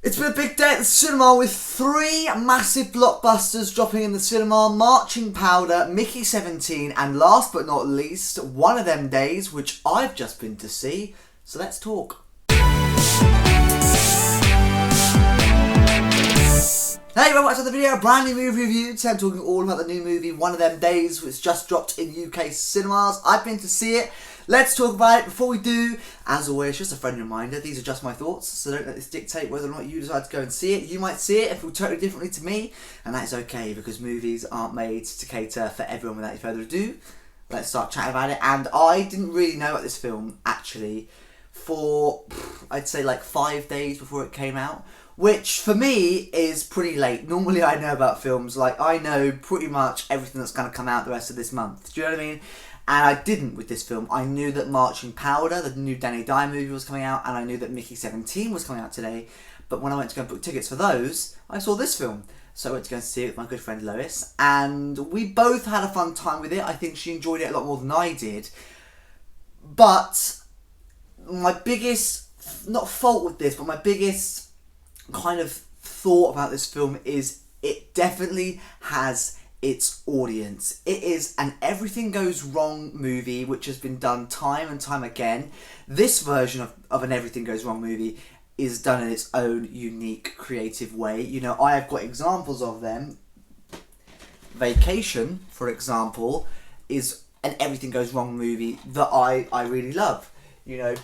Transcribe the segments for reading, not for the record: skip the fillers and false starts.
It's been a big day at the cinema with 3 massive blockbusters dropping in the cinema: Marching Powder, Mickey 17, and last but not least, One of Them Days, which I've just been to see. So let's talk. Hey, welcome back to the video, a brand new movie review. Today I'm talking all about the new movie One of Them Days, which just dropped in UK cinemas. I've been to see it. Let's talk about it. Before we do, as always, just a friendly reminder, these are just my thoughts, so don't let this dictate whether or not you decide to go and see it. You might see it and feel totally differently to me, and that is okay, because movies aren't made to cater for everyone. Without any further ado, let's start chatting about it. And I didn't really know about this film, actually, for, I'd say, like 5 days before it came out, which for me is pretty late. Normally I know about films, like I know pretty much everything that's going to come out the rest of this month. Do you know what I mean? And I didn't with this film. I knew that Marching Powder, the new Danny Dyer movie, was coming out, and I knew that Mickey 17 was coming out today. But when I went to go and book tickets for those, I saw this film. So I went to go and see it with my good friend Lois, and we both had a fun time with it. I think she enjoyed it a lot more than I did. But my biggest, not fault with this, but my biggest kind of thought about this film is it definitely has its audience. It is an everything goes wrong movie, which has been done time and time again. This version of an everything goes wrong movie is done in its own unique, creative way. You know, I have got examples of them. Vacation, for example, is an everything goes wrong movie that I really love, you know.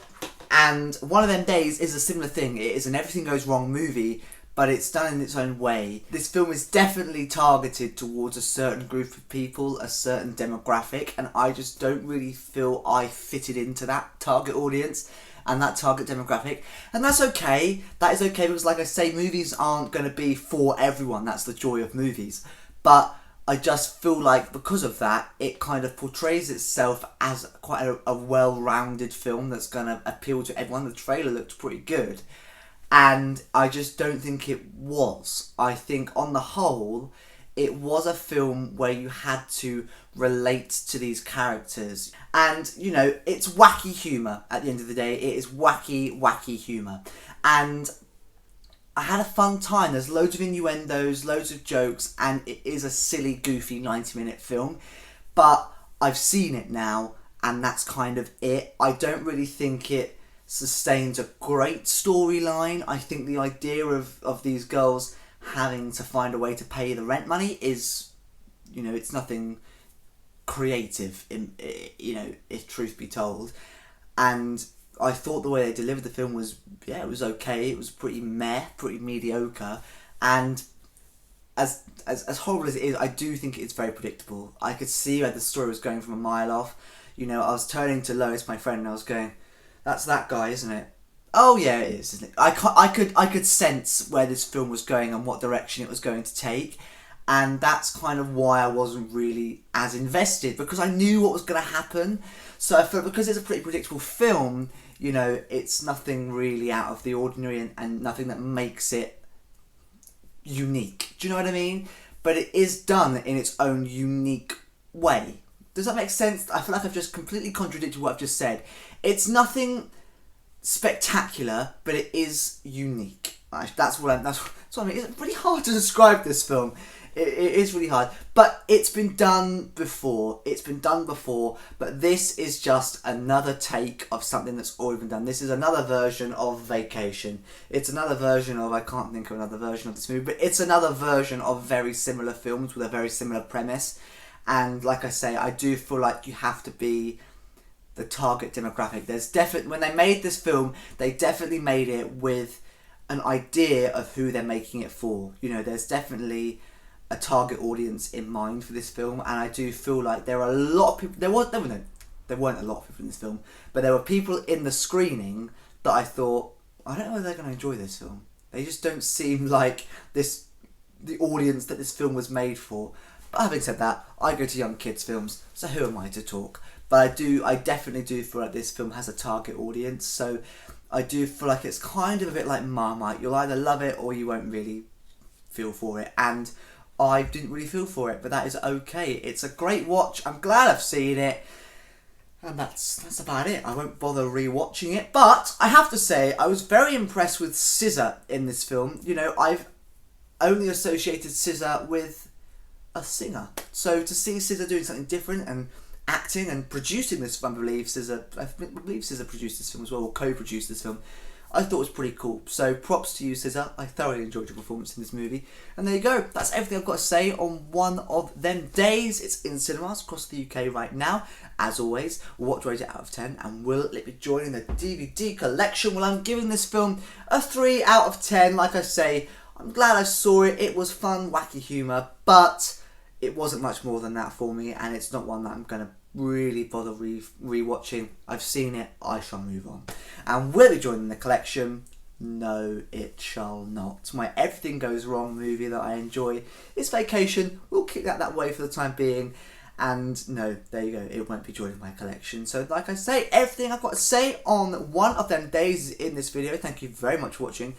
And One of Them Days is a similar thing. It is an everything goes wrong movie, but it's done in its own way. This film is definitely targeted towards a certain group of people, a certain demographic, and I just don't really feel I fitted into that target audience and that target demographic. And that's okay. That is okay, because like I say, movies aren't going to be for everyone. That's the joy of movies. But I just feel like because of that, it kind of portrays itself as quite a well-rounded film that's going to appeal to everyone. The trailer looked pretty good. And I just don't think it was. I think on the whole, it was a film where you had to relate to these characters. And, you know, it's wacky humour at the end of the day. It is wacky humour. And I had a fun time. There's loads of innuendos, loads of jokes, and it is a silly, goofy 90-minute film. But I've seen it now, and that's kind of it. I don't really think it sustains a great storyline. I think the idea of these girls having to find a way to pay the rent money is, you know, it's nothing creative, you know, if truth be told. And I thought the way they delivered the film was, yeah, it was okay. It was pretty meh, pretty mediocre. And as horrible as it is, I do think it's very predictable. I could see where the story was going from a mile off. You know, I was turning to Lois, my friend, and I was going, "That's that guy, isn't it?" "Oh yeah, it is, isn't it?" I could sense where this film was going and what direction it was going to take, and that's kind of why I wasn't really as invested, because I knew what was going to happen. So I felt, because it's a pretty predictable film, you know, it's nothing really out of the ordinary and nothing that makes it unique. Do you know what I mean? But it is done in its own unique way. Does that make sense? I feel like I've just completely contradicted what I've just said. It's nothing spectacular, but it is unique. That's what I mean. It's really hard to describe this film. It is really hard. But it's been done before. But this is just another take of something that's already been done. This is another version of Vacation. It's another version of, I can't think of another version of this movie, but it's another version of very similar films with a very similar premise. And like I say, I do feel like you have to be the target demographic. There's definitely, when they made this film, they definitely made it with an idea of who they're making it for. You know, there's definitely a target audience in mind for this film, and I do feel like there are a lot of people. There weren't a lot of people in this film, but there were people in the screening that I thought, I don't know whether they're going to enjoy this film. They just don't seem like the audience that this film was made for. But having said that, I go to young kids' films, so who am I to talk? But I definitely do feel like this film has a target audience, so I do feel like it's kind of a bit like Marmite. You'll either love it or you won't really feel for it. And I didn't really feel for it, but that is okay. It's a great watch. I'm glad I've seen it. And that's about it. I won't bother rewatching it, but I have to say I was very impressed with SZA in this film. You know, I've only associated SZA with a singer, so to see SZA doing something different and acting and producing this film, I believe SZA produced this film as well, or co-produced this film, I thought was pretty cool. So props to you, SZA. I thoroughly enjoyed your performance in this movie. And there you go. That's everything I've got to say on One of Them Days. It's in cinemas across the UK right now. As always, what do I rate it out of 10? And will it be joining the DVD collection? Well, I'm giving this film a 3 out of 10. Like I say, I'm glad I saw it. It was fun, wacky humour, but it wasn't much more than that for me, and it's not one that I'm going to really bother re-watching. I've seen it, I shall move on. And will it join in the collection? No, it shall not. My Everything Goes Wrong movie that I enjoy is Vacation. We'll keep that way for the time being. And no, there you go, it won't be joining my collection. So like I say, everything I've got to say on One of Them Days is in this video. Thank you very much for watching.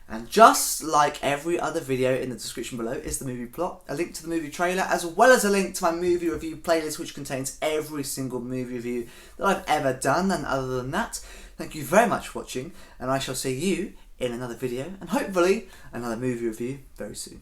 And just like every other video in the description below is the movie plot, a link to the movie trailer, as well as a link to my movie review playlist, which contains every single movie review that I've ever done. And other than that, thank you very much for watching, and I shall see you in another video, and hopefully another movie review very soon.